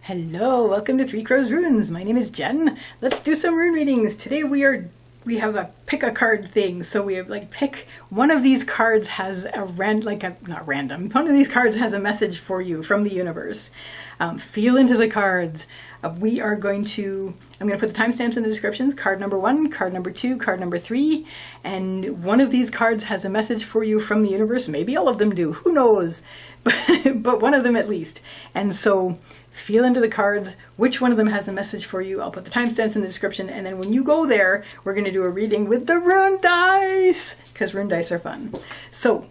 Hello, welcome to Three Crows Runes. My name is Jen. Let's do some rune readings. Today we have a pick a card thing. So we have pick one of these cards has not random. One of these cards has a message for you from the universe. Feel into the cards. I'm going to put the timestamps in the descriptions. Card number 1, card number 2, card number 3, and one of these cards has a message for you from the universe. Maybe all of them do. Who knows? But one of them at least. And so feel into the cards, which one of them has a message for you. I'll put the timestamps in the description, and then when you go there, we're going to do a reading with the Rune Dice, because Rune Dice are fun. So,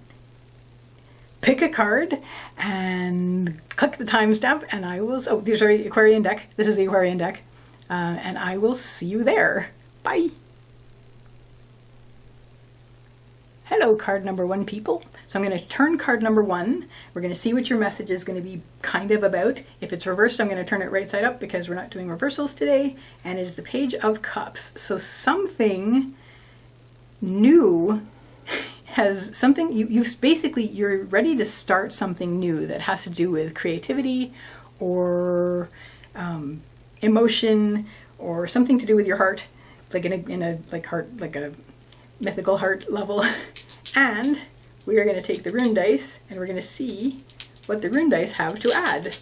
pick a card, and click the timestamp, and I will, these are the Aquarian deck, this is the Aquarian deck, and I will see you there. Bye! Hello, card number 1 people. So I'm going to turn card number 1. We're going to see what your message is going to be kind of about. If it's reversed, I'm going to turn it right side up because we're not doing reversals today. And it's the Page of Cups. So something new has something, you're ready to start something new that has to do with creativity or emotion or something to do with your heart, like in a mythical heart level. And we are going to take the Rune Dice and we're going to see what the Rune Dice have to add.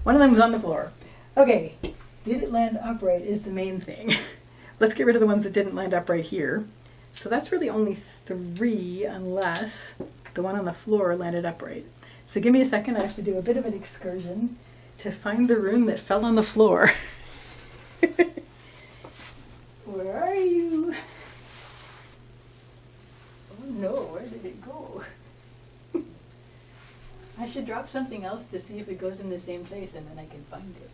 One of them is on the floor. Okay, did it land upright is the main thing. Let's get rid of the ones that didn't land upright here. So that's really only 3 unless the one on the floor landed upright. So give me a second, I have to do a bit of an excursion to find the rune that fell on the floor. Where are you? Oh no, where did it go? I should drop something else to see if it goes in the same place and then I can find it.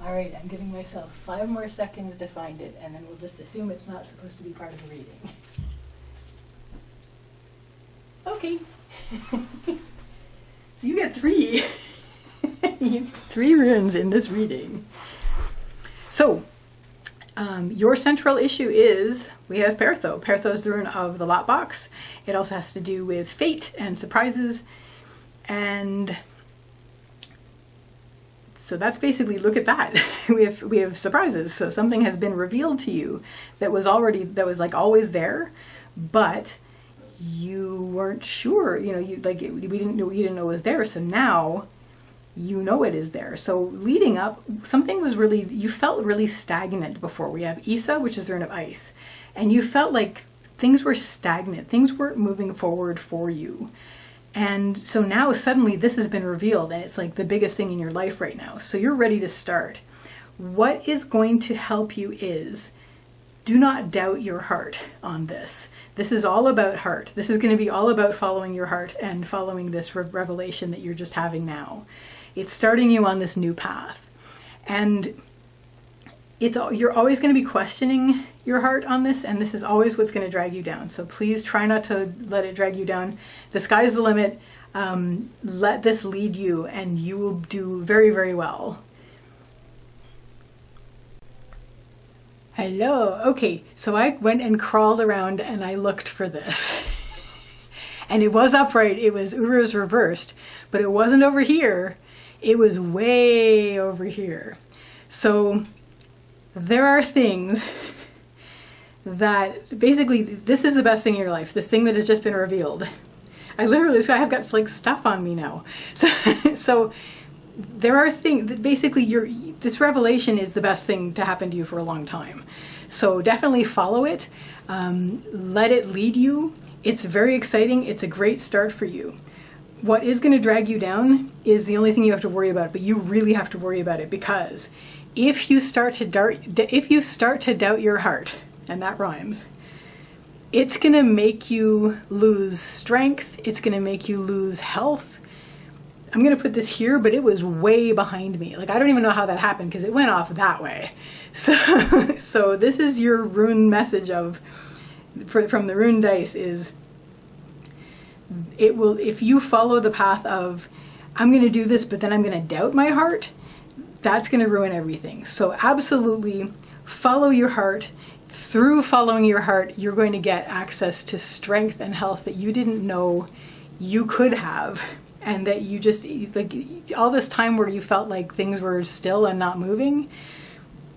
Alright, I'm giving myself 5 more seconds to find it and then we'll just assume it's not supposed to be part of the reading. Okay. So you get 3. You get 3 runes in this reading. So, your central issue is, we have Pertho. Pertho is the rune of the lot box. It also has to do with fate and surprises. And so that's basically, look at that. we have surprises. So something has been revealed to you that was always there, but you weren't sure, we didn't know it was there, so now you know it is there. So leading up, you felt really stagnant before. We have Isa, which is the rune of ice, and you felt like things were stagnant, things weren't moving forward for you. And so now suddenly this has been revealed and it's like the biggest thing in your life right now. So you're ready to start. What is going to help you is, do not doubt your heart on this. This is all about heart. This is going to be all about following your heart and following this revelation that you're just having now. It's starting you on this new path. And you're always going to be questioning your heart on this, and this is always what's going to drag you down. So please try not to let it drag you down. The sky's the limit. Let this lead you, and you will do very, very well. Hello. Okay, so I went and crawled around and I looked for this. And it was upright. It was Uru's reversed, but it wasn't over here. It was way over here. So there are things that basically, this is the best thing in your life. This thing that has just been revealed. I have got stuff on me now. So there are things that basically this revelation is the best thing to happen to you for a long time. So definitely follow it. Let it lead you. It's very exciting. It's a great start for you. What is going to drag you down is the only thing you have to worry about, but you really have to worry about it, because if you start to doubt your heart, and that rhymes, it's going to make you lose strength. It's going to make you lose health. I'm going to put this here, but it was way behind me. I don't even know how that happened because it went off that way. So this is your rune message from the Rune Dice is, if you follow the path of, I'm going to do this, but then I'm going to doubt my heart, that's going to ruin everything. So absolutely follow your heart. Through following your heart, you're going to get access to strength and health that you didn't know you could have. And that you just, like, all this time where you felt like things were still and not moving,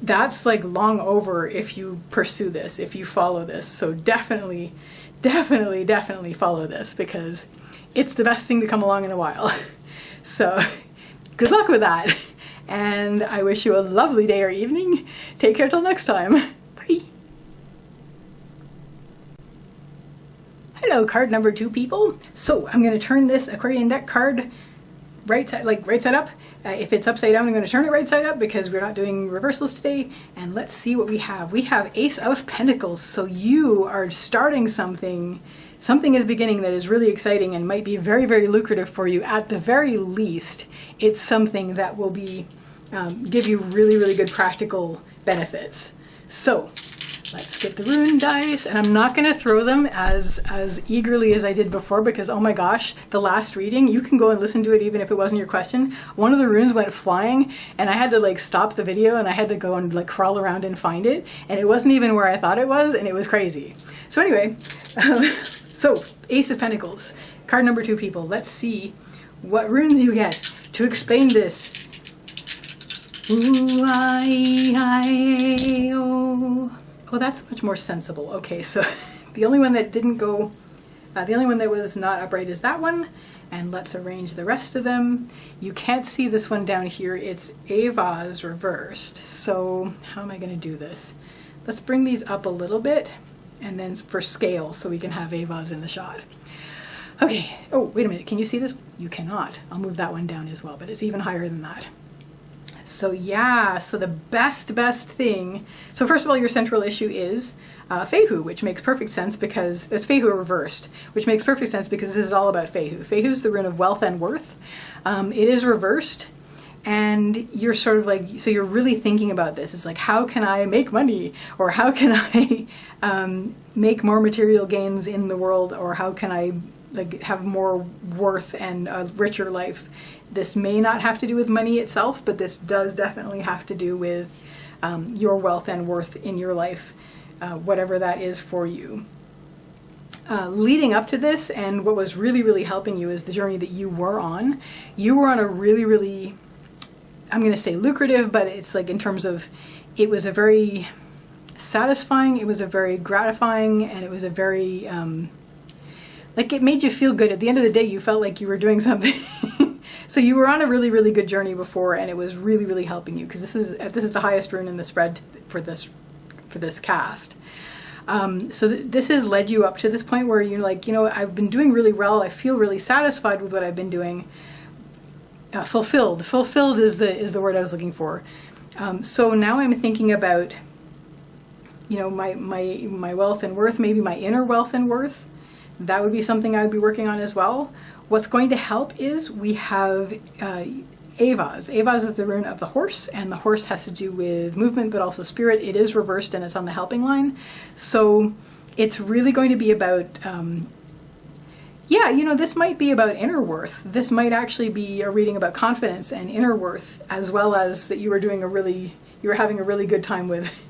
that's like long over if you pursue this, if you follow this. So definitely, definitely, definitely follow this, because it's the best thing to come along in a while. So good luck with that. And I wish you a lovely day or evening. Take care till next time. Bye. Hello, card number 2 people. So I'm going to turn this Aquarian deck card right side up. If it's upside down, I'm going to turn it right side up because we're not doing reversals today. And let's see what we have. We have Ace of Pentacles. So you are starting something. Something is beginning that is really exciting and might be very, very lucrative for you. At the very least, it's something that will be give you really, really good practical benefits. So let's get the rune dice, and I'm not going to throw them as eagerly as I did before because, oh my gosh, the last reading, you can go and listen to it even if it wasn't your question. One of the runes went flying, and I had to like stop the video, and I had to go and like crawl around and find it, and it wasn't even where I thought it was, and it was crazy. So anyway, so Ace of Pentacles, card number 2 people. Let's see what runes you get to explain this. Ooh, oh. Oh, that's much more sensible. Okay, so the only one that didn't go, the only one that was not upright is that one. And let's arrange the rest of them. You can't see this one down here. It's a vase reversed. So how am I going to do this? Let's bring these up a little bit, and then for scale so we can have a vase in the shot. Okay. Oh, wait a minute. Can you see this? You cannot. I'll move that one down as well, but it's even higher than that. So yeah, so the best thing, so first of all, your central issue is Fehu, which makes perfect sense because it's Fehu reversed, which makes perfect sense because this is all about Fehu. Fehu is the rune of wealth and worth. It is reversed, and you're sort of like, so you're really thinking about this. It's like, how can I make money? Or how can I make more material gains in the world? Or how can I like have more worth and a richer life? This may not have to do with money itself, but this does definitely have to do with your wealth and worth in your life, whatever that is for you. Leading up to this, and what was really, really helping you is the journey that you were on. You were on a really, really, I'm going to say lucrative, but it's like in terms of, it was a very satisfying, it was a very gratifying, and it was a very, like it made you feel good. At the end of the day, you felt like you were doing something. So you were on a really, really good journey before, and it was really, really helping you because this is the highest rune in the spread for this cast. So this has led you up to this point where you're like, you know, I've been doing really well. I feel really satisfied with what I've been doing. Fulfilled. Fulfilled is the word I was looking for. So now I'm thinking about, you know, my wealth and worth, maybe my inner wealth and worth. That would be something I would be working on as well. What's going to help is we have Avaz. Avaz is the rune of the horse, and the horse has to do with movement, but also spirit. It is reversed, and it's on the helping line. So it's really going to be about, yeah, you know, this might be about inner worth. This might actually be a reading about confidence and inner worth, as well as that you were having a really good time with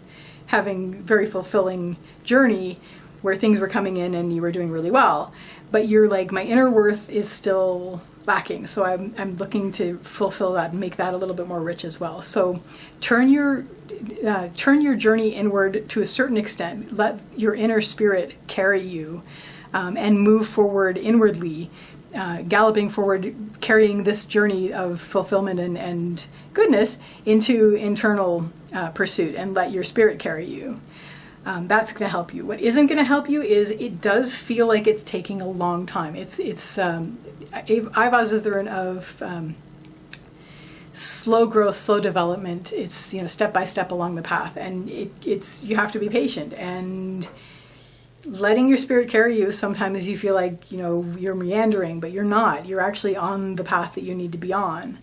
having very fulfilling journey where things were coming in and you were doing really well. But you're like, my inner worth is still lacking. So I'm looking to fulfill that and make that a little bit more rich as well. So turn your journey inward to a certain extent. Let your inner spirit carry you, and move forward inwardly, galloping forward, carrying this journey of fulfillment and goodness into internal pursuit, and let your spirit carry you. That's going to help you. What isn't going to help you is it does feel like it's taking a long time. Ivaz is the rune of slow growth, slow development. It's, you know, step by step along the path, and it's you have to be patient and letting your spirit carry you. Sometimes you feel like, you know, you're meandering, but you're not. You're actually on the path that you need to be on.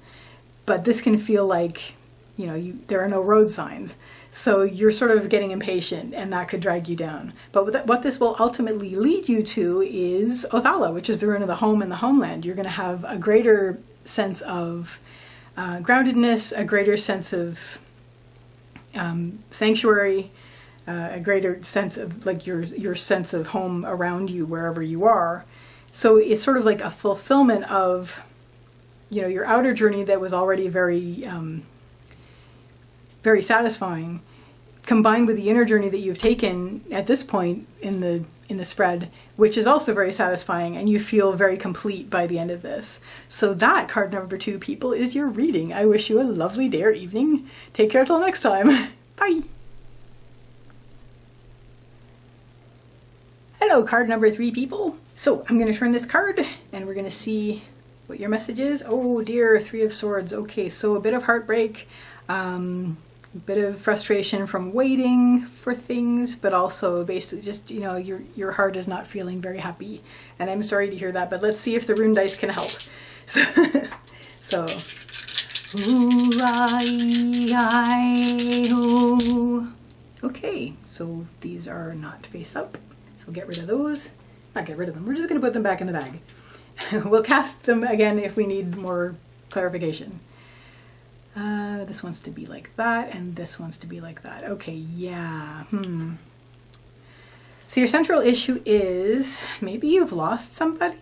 But this can feel like, you know, there are no road signs. So you're sort of getting impatient, and that could drag you down. But what this will ultimately lead you to is Othala, which is the rune of the home and the homeland. You're going to have a greater sense of groundedness, a greater sense of sanctuary, a greater sense of like your sense of home around you wherever you are. So it's sort of like a fulfillment of, you know, your outer journey that was already very very satisfying, combined with the inner journey that you've taken at this point in the spread, which is also very satisfying, and you feel very complete by the end of this. So that card number 2, people, is your reading. I wish you a lovely day or evening. Take care till next time. Bye. Hello, card number 3, people. So I'm going to turn this card and we're going to see what your message is. Oh dear, 3 of Swords. Okay, so a bit of heartbreak, a bit of frustration from waiting for things, but also basically just, you know, your heart is not feeling very happy. And I'm sorry to hear that, but let's see if the rune dice can help. So okay, so these are not face up. So we'll get rid of those. Not get rid of them. We're just going to put them back in the bag. We'll cast them again if we need more clarification. This wants to be like that, and this wants to be like that. Okay, yeah. So your central issue is maybe you've lost somebody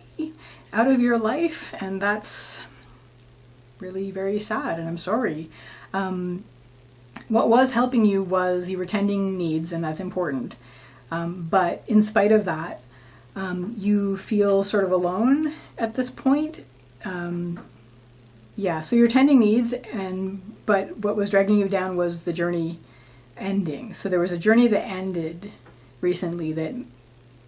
out of your life, and that's really very sad, and I'm sorry. What was helping you was you were tending needs, and that's important. But in spite of that, you feel sort of alone at this point. Yeah, so you're tending needs, but what was dragging you down was the journey ending. So there was a journey that ended recently that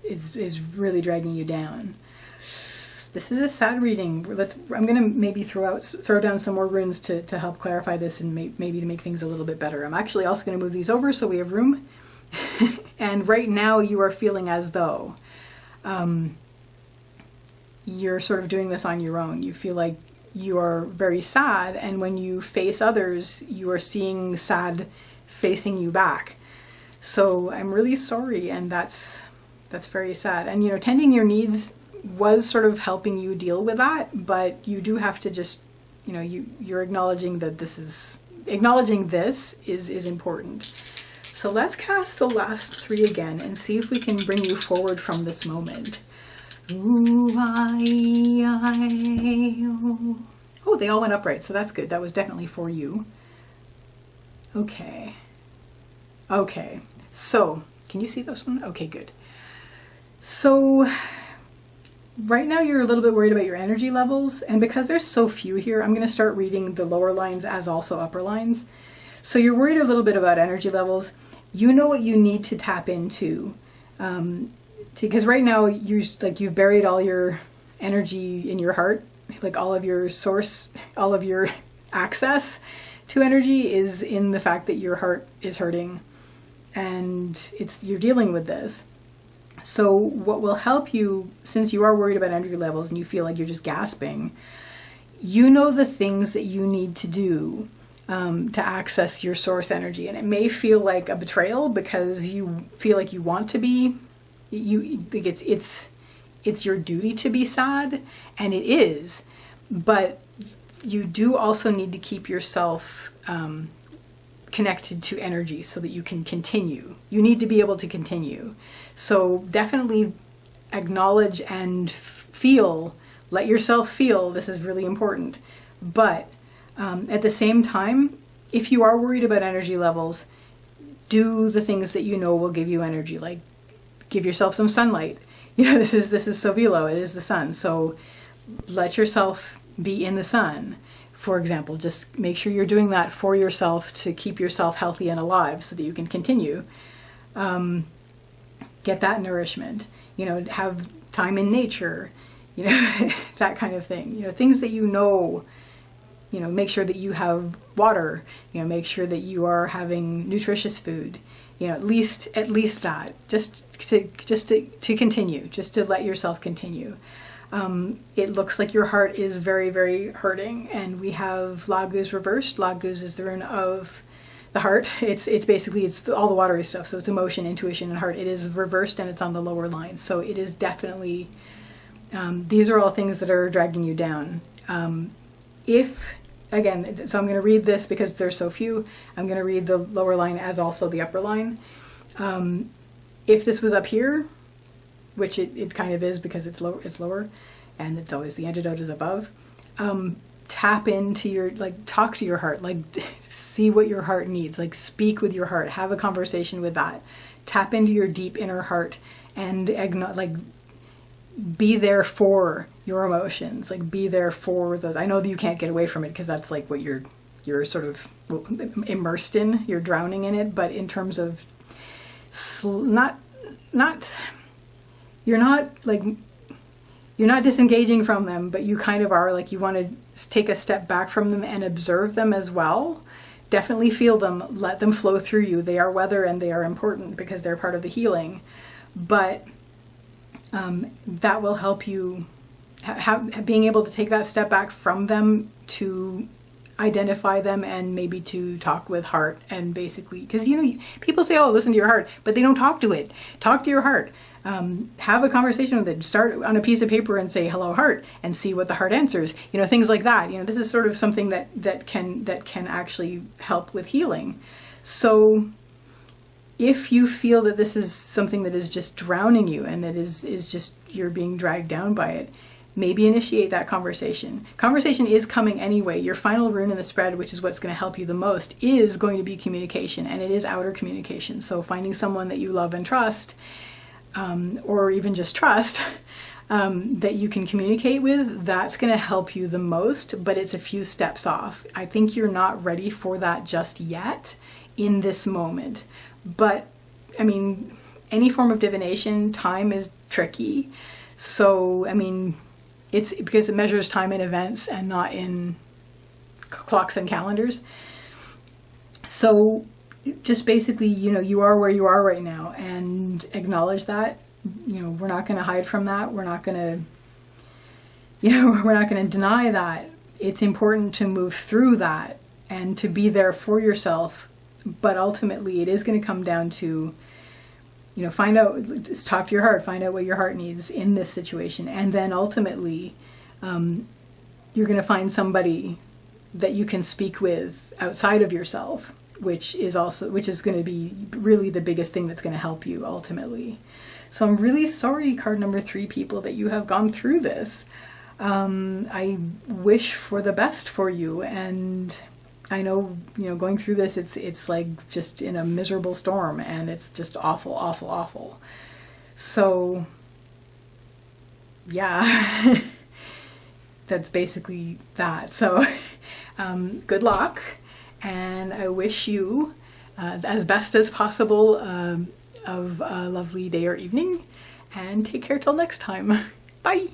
is really dragging you down. This is a sad reading. I'm going to maybe throw down some more runes to help clarify this and maybe to make things a little bit better. I'm actually also going to move these over so we have room. And right now you are feeling as though you're sort of doing this on your own. You feel like you are very sad, and when you face others, you are seeing sad facing you back. So I'm really sorry, and that's very sad. And you know, tending your needs was sort of helping you deal with that, but you do have to just, you know, you're acknowledging that this is important. So let's cast the last 3 again and see if we can bring you forward from this moment. Oh, they all went upright, so that's good. That was definitely for you. Okay. Okay. So, can you see this one? Okay, good. So, right now you're a little bit worried about your energy levels, and because there's so few here, I'm going to start reading the lower lines as also upper lines. So you're worried a little bit about energy levels. You know what you need to tap into. Because right now you've buried all your energy in your heart, like all of your source, all of your access to energy is in the fact that your heart is hurting, and you're dealing with this. So what will help you, since you are worried about energy levels and you feel like you're just gasping, you know the things that you need to do to access your source energy. And it may feel like a betrayal because you feel like you want to be. You think it's your duty to be sad, and it is, but you do also need to keep yourself connected to energy so that you can continue. You need to be able to continue. So definitely acknowledge and feel, let yourself feel, this is really important. But at the same time, if you are worried about energy levels, do the things that you know will give you energy, like give yourself some sunlight. You know, this is Sovilo, it is the sun. So let yourself be in the sun, for example. Just make sure you're doing that for yourself to keep yourself healthy and alive so that you can continue. Get that nourishment, you know, have time in nature, you know, that kind of thing. You know, things that you know, make sure that you have water, you know, make sure that you are having nutritious food. You know, at least that, just to continue, just to let yourself continue. It looks like your heart is very, very hurting, and we have Laguz reversed. Laguz is the rune of the heart. It's basically all the watery stuff. So it's emotion, intuition, and heart. It is reversed, and it's on the lower line. So it is definitely. These are all things that are dragging you down. If again, so I'm going to read this because there's so few. I'm going to read the lower line as also the upper line. If this was up here, which it kind of is because it's lower, and it's always the antidote is above. Tap into your, like, talk to your heart, like, see what your heart needs, like, speak with your heart, have a conversation with that, tap into your deep inner heart, and like, be there for your emotions, like, be there for those. I know that you can't get away from it because that's like what you're sort of immersed in, you're drowning in it, but in terms of you're not disengaging from them, but you kind of are, like, you want to take a step back from them and observe them as well. Definitely feel them, let them flow through you. They are weather and they are important because they're part of the healing. But that will help you being able to take that step back from them to identify them and maybe to talk with heart, and basically, because people say, oh, listen to your heart, but they don't talk to it. Talk to your heart. Have a conversation with it. Start on a piece of paper and say, hello, heart, and see what the heart answers. Things like that. This is sort of something that can actually help with healing. So if you feel that this is something that is just drowning you and that is just, you're being dragged down by it, maybe initiate that conversation. Conversation is coming anyway. Your final rune in the spread, which is what's going to help you the most, is going to be communication, and it is outer communication. So finding someone that you love and trust, or even just trust, that you can communicate with, that's going to help you the most, but it's a few steps off. I think you're not ready for that just yet in this moment. But, I mean, any form of divination, time is tricky. So, I mean, it's because it measures time in events and not in clocks and calendars. So just basically, you are where you are right now, and acknowledge that. We're not going to hide from that. We're not going to deny that. It's important to move through that and to be there for yourself. But ultimately, it is going to come down to, find out, just talk to your heart, find out what your heart needs in this situation. And then ultimately, you're going to find somebody that you can speak with outside of yourself, which is going to be really the biggest thing that's going to help you ultimately. So I'm really sorry, card number 3, people, that you have gone through this. I wish for the best for you, and I know, going through this, it's like just in a miserable storm, and it's just awful, awful, awful. So, yeah, that's basically that. So, good luck, and I wish you as best as possible of a lovely day or evening, and take care till next time. Bye!